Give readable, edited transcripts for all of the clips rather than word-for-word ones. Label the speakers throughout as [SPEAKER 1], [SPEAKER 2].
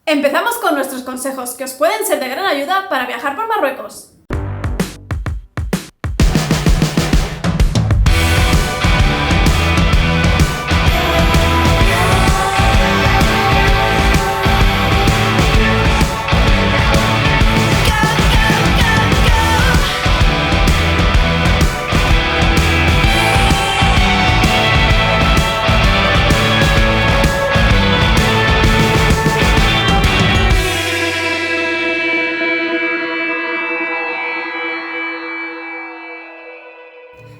[SPEAKER 1] Empezamos con nuestros consejos, que os pueden ser de gran ayuda para viajar por Marruecos.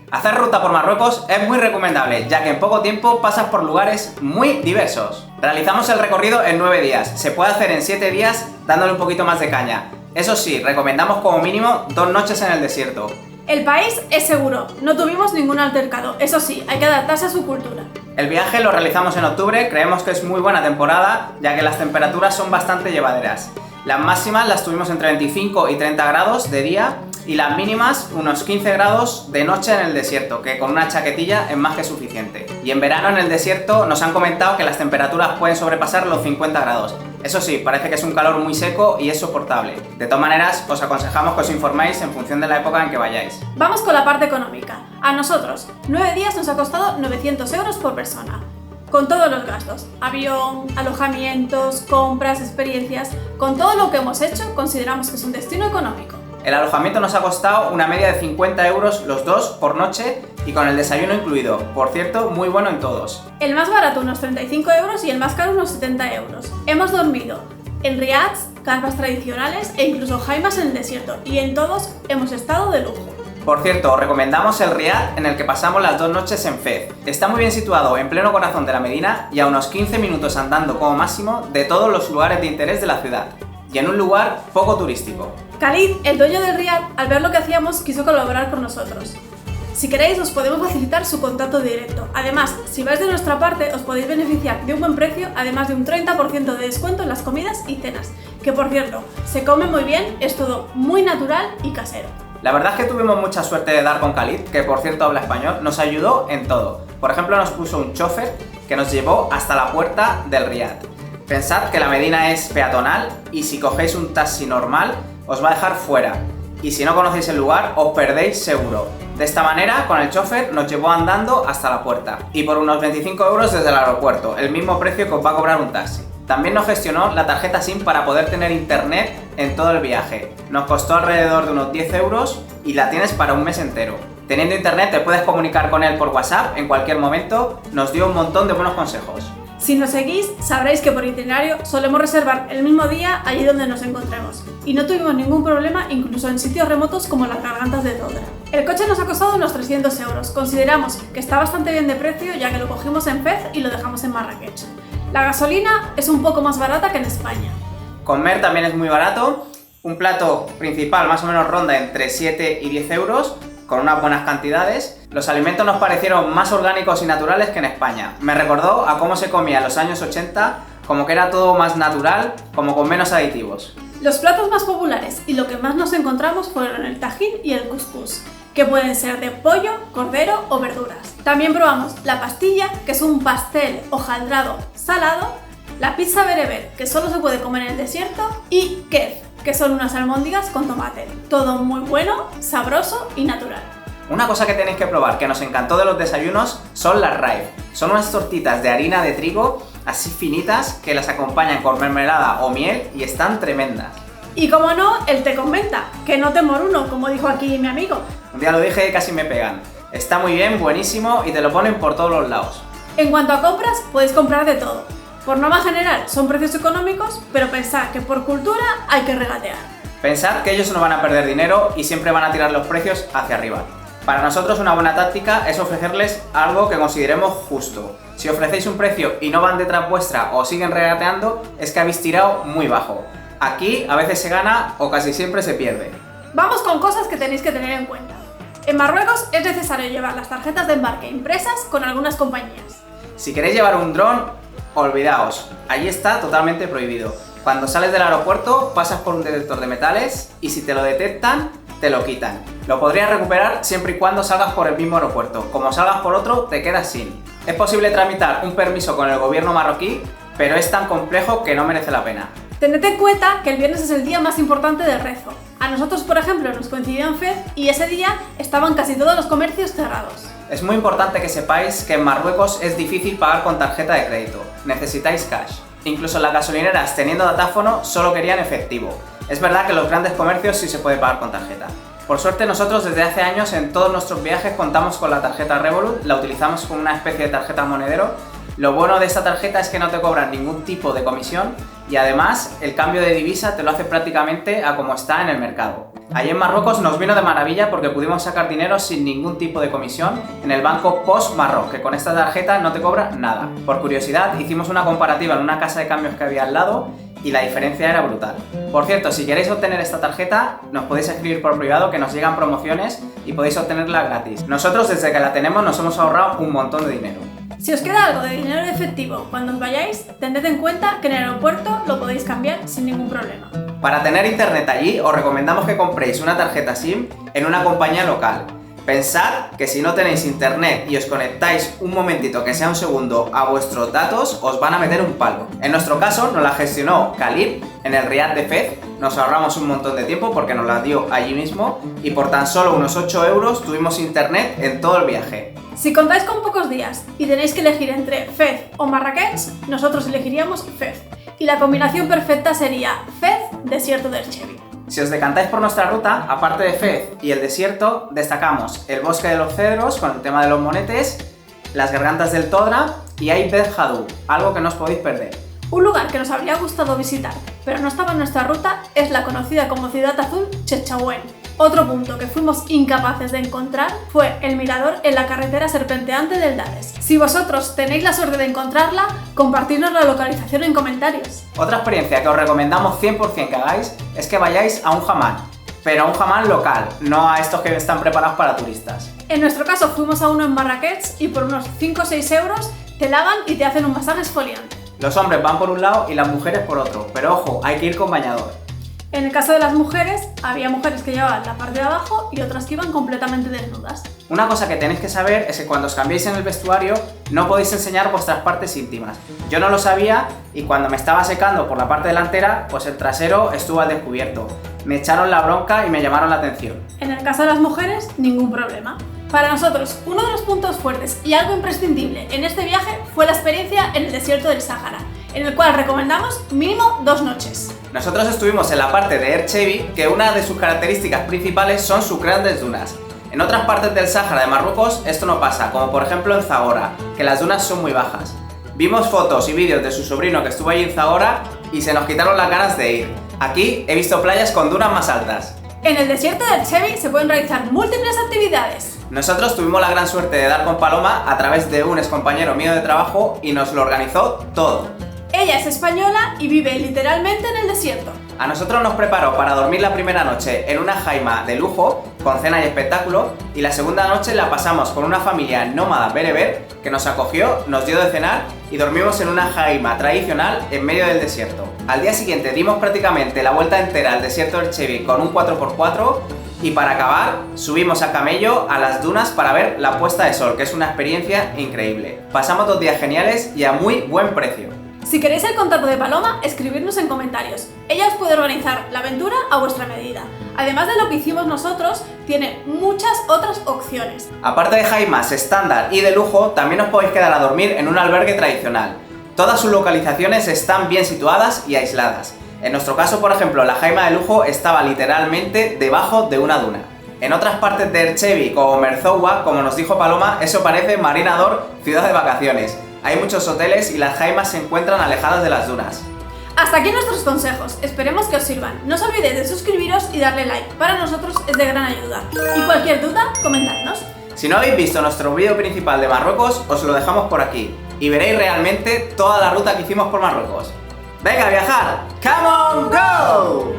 [SPEAKER 2] Hacer ruta por Marruecos es muy recomendable, ya que en poco tiempo pasas por lugares muy diversos. Realizamos el recorrido en 9 días, se puede hacer en 7 días dándole un poquito más de caña. Eso sí, recomendamos como mínimo 2 noches en el desierto.
[SPEAKER 1] El país es seguro, no tuvimos ningún altercado, eso sí, hay que adaptarse a su cultura.
[SPEAKER 2] El viaje lo realizamos en octubre, creemos que es muy buena temporada, ya que las temperaturas son bastante llevaderas. Las máximas las tuvimos entre 25 y 30 grados de día y las mínimas unos 15 grados de noche en el desierto, que con una chaquetilla es más que suficiente. Y en verano en el desierto nos han comentado que las temperaturas pueden sobrepasar los 50 grados. Eso sí, parece que es un calor muy seco y es soportable. De todas maneras, os aconsejamos que os informéis en función de la época en que vayáis.
[SPEAKER 1] Vamos con la parte económica. A nosotros, 9 días nos ha costado 900 euros por persona. Con todos los gastos, avión, alojamientos, compras, experiencias, con todo lo que hemos hecho, consideramos que es un destino económico.
[SPEAKER 2] El alojamiento nos ha costado una media de 50 euros los dos por noche y con el desayuno incluido. Por cierto, muy bueno en todos.
[SPEAKER 1] El más barato unos 35 euros y el más caro unos 70 euros. Hemos dormido en riads, carpas tradicionales e incluso jaimas en el desierto y en todos hemos estado de lujo.
[SPEAKER 2] Por cierto, os recomendamos el riad en el que pasamos las 2 noches en Fez. Está muy bien situado en pleno corazón de la Medina y a unos 15 minutos andando como máximo de todos los lugares de interés de la ciudad. Y en un lugar poco turístico.
[SPEAKER 1] Khalid, el dueño del riad, al ver lo que hacíamos, quiso colaborar con nosotros. Si queréis, os podemos facilitar su contacto directo. Además, si vais de nuestra parte, os podéis beneficiar de un buen precio, además de un 30% de descuento en las comidas y cenas. Que por cierto, se come muy bien, es todo muy natural y casero.
[SPEAKER 2] La verdad es que tuvimos mucha suerte de dar con Khalid, que por cierto habla español, nos ayudó en todo. Por ejemplo, nos puso un chofer que nos llevó hasta la puerta del riad. Pensad que la Medina es peatonal y si cogéis un taxi normal os va a dejar fuera. Y si no conocéis el lugar os perdéis seguro. De esta manera, con el chofer nos llevó andando hasta la puerta. Y por unos 25 euros desde el aeropuerto, el mismo precio que os va a cobrar un taxi. También nos gestionó la tarjeta SIM para poder tener internet en todo el viaje. Nos costó alrededor de unos 10 euros y la tienes para un mes entero. Teniendo internet te puedes comunicar con él por WhatsApp en cualquier momento, nos dio un montón de buenos consejos.
[SPEAKER 1] Si nos seguís, sabréis que por itinerario solemos reservar el mismo día allí donde nos encontremos. Y no tuvimos ningún problema incluso en sitios remotos como las gargantas de Todra. El coche nos ha costado unos 300 euros. Consideramos que está bastante bien de precio ya que lo cogimos en Fez y lo dejamos en Marrakech. La gasolina es un poco más barata que en España.
[SPEAKER 2] Comer también es muy barato. Un plato principal más o menos ronda entre 7 y 10 euros. Con unas buenas cantidades. Los alimentos nos parecieron más orgánicos y naturales que en España. Me recordó a cómo se comía en los años 80, como que era todo más natural, como con menos aditivos.
[SPEAKER 1] Los platos más populares y lo que más nos encontramos fueron el tajín y el cuscús, que pueden ser de pollo, cordero o verduras. También probamos la pastilla, que es un pastel hojaldrado salado, la pizza bereber, que solo se puede comer en el desierto, y kef, que son unas albóndigas con tomate. Todo muy bueno, sabroso y natural.
[SPEAKER 2] Una cosa que tenéis que probar que nos encantó de los desayunos son las raif. Son unas tortitas de harina de trigo así finitas que las acompañan con mermelada o miel y están tremendas.
[SPEAKER 1] Y como no, el té con menta, que no te moruno, como dijo aquí mi amigo.
[SPEAKER 2] Un día lo dije y casi me pegan. Está muy bien, buenísimo y te lo ponen por todos los lados.
[SPEAKER 1] En cuanto a compras, podéis comprar de todo. Por norma general son precios económicos, pero pensad que por cultura hay que regatear.
[SPEAKER 2] Pensad que ellos no van a perder dinero y siempre van a tirar los precios hacia arriba. Para nosotros una buena táctica es ofrecerles algo que consideremos justo. Si ofrecéis un precio y no van detrás vuestra o siguen regateando, es que habéis tirado muy bajo. Aquí a veces se gana o casi siempre se pierde.
[SPEAKER 1] Vamos con cosas que tenéis que tener en cuenta. En Marruecos es necesario llevar las tarjetas de embarque impresas con algunas compañías.
[SPEAKER 2] Si queréis llevar un dron, olvidaos, allí está totalmente prohibido. Cuando sales del aeropuerto pasas por un detector de metales y si te lo detectan, te lo quitan. Lo podrías recuperar siempre y cuando salgas por el mismo aeropuerto. Como salgas por otro, te quedas sin. Es posible tramitar un permiso con el gobierno marroquí, pero es tan complejo que no merece la pena.
[SPEAKER 1] Tened en cuenta que el viernes es el día más importante del rezo. A nosotros, por ejemplo, nos coincidió en Fez y ese día estaban casi todos los comercios cerrados.
[SPEAKER 2] Es muy importante que sepáis que en Marruecos es difícil pagar con tarjeta de crédito. Necesitáis cash. Incluso las gasolineras, teniendo datáfono, solo querían efectivo. Es verdad que en los grandes comercios sí se puede pagar con tarjeta. Por suerte nosotros desde hace años en todos nuestros viajes contamos con la tarjeta Revolut, la utilizamos como una especie de tarjeta monedero. Lo bueno de esta tarjeta es que no te cobran ningún tipo de comisión y además el cambio de divisa te lo hace prácticamente a como está en el mercado. Allí en Marruecos nos vino de maravilla porque pudimos sacar dinero sin ningún tipo de comisión en el banco Post Marroc, que con esta tarjeta no te cobra nada. Por curiosidad hicimos una comparativa en una casa de cambios que había al lado y la diferencia era brutal. Por cierto, si queréis obtener esta tarjeta, nos podéis escribir por privado que nos llegan promociones y podéis obtenerla gratis. Nosotros desde que la tenemos nos hemos ahorrado un montón de dinero.
[SPEAKER 1] Si os queda algo de dinero en efectivo cuando os vayáis, tened en cuenta que en el aeropuerto lo podéis cambiar sin ningún problema.
[SPEAKER 2] Para tener internet allí, os recomendamos que compréis una tarjeta SIM en una compañía local. Pensad que si no tenéis internet y os conectáis un momentito, que sea un segundo, a vuestros datos, os van a meter un palo. En nuestro caso, nos la gestionó Khalid en el Riad de Fez. Nos ahorramos un montón de tiempo porque nos la dio allí mismo y por tan solo unos 8 euros tuvimos internet en todo el viaje.
[SPEAKER 1] Si contáis con pocos días y tenéis que elegir entre Fez o Marrakech, nosotros elegiríamos Fez. Y la combinación perfecta sería Fez, desierto de Erchevi.
[SPEAKER 2] Si os decantáis por nuestra ruta, aparte de Fez y el desierto, destacamos el bosque de los cedros con el tema de los monetes, las gargantas del Todra y Ain Bed Haddou, algo que no os podéis perder.
[SPEAKER 1] Un lugar que nos habría gustado visitar, pero no estaba en nuestra ruta, es la conocida como Ciudad Azul Chefchaouen. Otro punto que fuimos incapaces de encontrar fue el mirador en la carretera serpenteante del Dares. Si vosotros tenéis la suerte de encontrarla, compartidnos la localización en comentarios.
[SPEAKER 2] Otra experiencia que os recomendamos 100% que hagáis es que vayáis a un hammam, pero a un hammam local, no a estos que están preparados para turistas.
[SPEAKER 1] En nuestro caso fuimos a uno en Marrakech y por unos 5 o 6 euros te lavan y te hacen un masaje exfoliante.
[SPEAKER 2] Los hombres van por un lado y las mujeres por otro, pero ojo, hay que ir con bañador.
[SPEAKER 1] En el caso de las mujeres, había mujeres que llevaban la parte de abajo y otras que iban completamente desnudas.
[SPEAKER 2] Una cosa que tenéis que saber es que cuando os cambiéis en el vestuario no podéis enseñar vuestras partes íntimas. Yo no lo sabía y cuando me estaba secando por la parte delantera, pues el trasero estuvo al descubierto. Me echaron la bronca y me llamaron la atención.
[SPEAKER 1] En el caso de las mujeres, ningún problema. Para nosotros, uno de los puntos fuertes y algo imprescindible en este viaje fue la experiencia en el desierto del Sáhara, en el cual recomendamos mínimo 2 noches.
[SPEAKER 2] Nosotros estuvimos en la parte de Erchevi, que una de sus características principales son sus grandes dunas. En otras partes del Sáhara de Marruecos esto no pasa, como por ejemplo en Zagora, que las dunas son muy bajas. Vimos fotos y vídeos de su sobrino que estuvo allí en Zagora y se nos quitaron las ganas de ir. Aquí he visto playas con dunas más altas.
[SPEAKER 1] En el desierto de Erchevi se pueden realizar múltiples actividades.
[SPEAKER 2] Nosotros tuvimos la gran suerte de dar con Paloma a través de un excompañero mío de trabajo y nos lo organizó todo.
[SPEAKER 1] Ella es española y vive literalmente en el desierto.
[SPEAKER 2] A nosotros nos preparó para dormir la primera noche en una jaima de lujo, con cena y espectáculo, y la segunda noche la pasamos con una familia nómada bereber que nos acogió, nos dio de cenar y dormimos en una jaima tradicional en medio del desierto. Al día siguiente dimos prácticamente la vuelta entera al desierto del Erchevi con un 4x4 y para acabar subimos a camello a las dunas para ver la puesta de sol, que es una experiencia increíble. Pasamos 2 días geniales y a muy buen precio.
[SPEAKER 1] Si queréis el contacto de Paloma, escribidnos en comentarios. Ella os puede organizar la aventura a vuestra medida. Además de lo que hicimos nosotros, tiene muchas otras opciones.
[SPEAKER 2] Aparte de jaimas estándar y de lujo, también os podéis quedar a dormir en un albergue tradicional. Todas sus localizaciones están bien situadas y aisladas. En nuestro caso, por ejemplo, la jaima de lujo estaba literalmente debajo de una duna. En otras partes de Erchevi, como Merzoua, como nos dijo Paloma, eso parece Marinador, ciudad de vacaciones. Hay muchos hoteles y las jaimas se encuentran alejadas de las dunas.
[SPEAKER 1] Hasta aquí nuestros consejos, esperemos que os sirvan. No os olvidéis de suscribiros y darle like, para nosotros es de gran ayuda. Y cualquier duda, comentadnos.
[SPEAKER 2] Si no habéis visto nuestro vídeo principal de Marruecos, os lo dejamos por aquí. Y veréis realmente toda la ruta que hicimos por Marruecos. ¡Venga, a viajar! ¡Come on, go!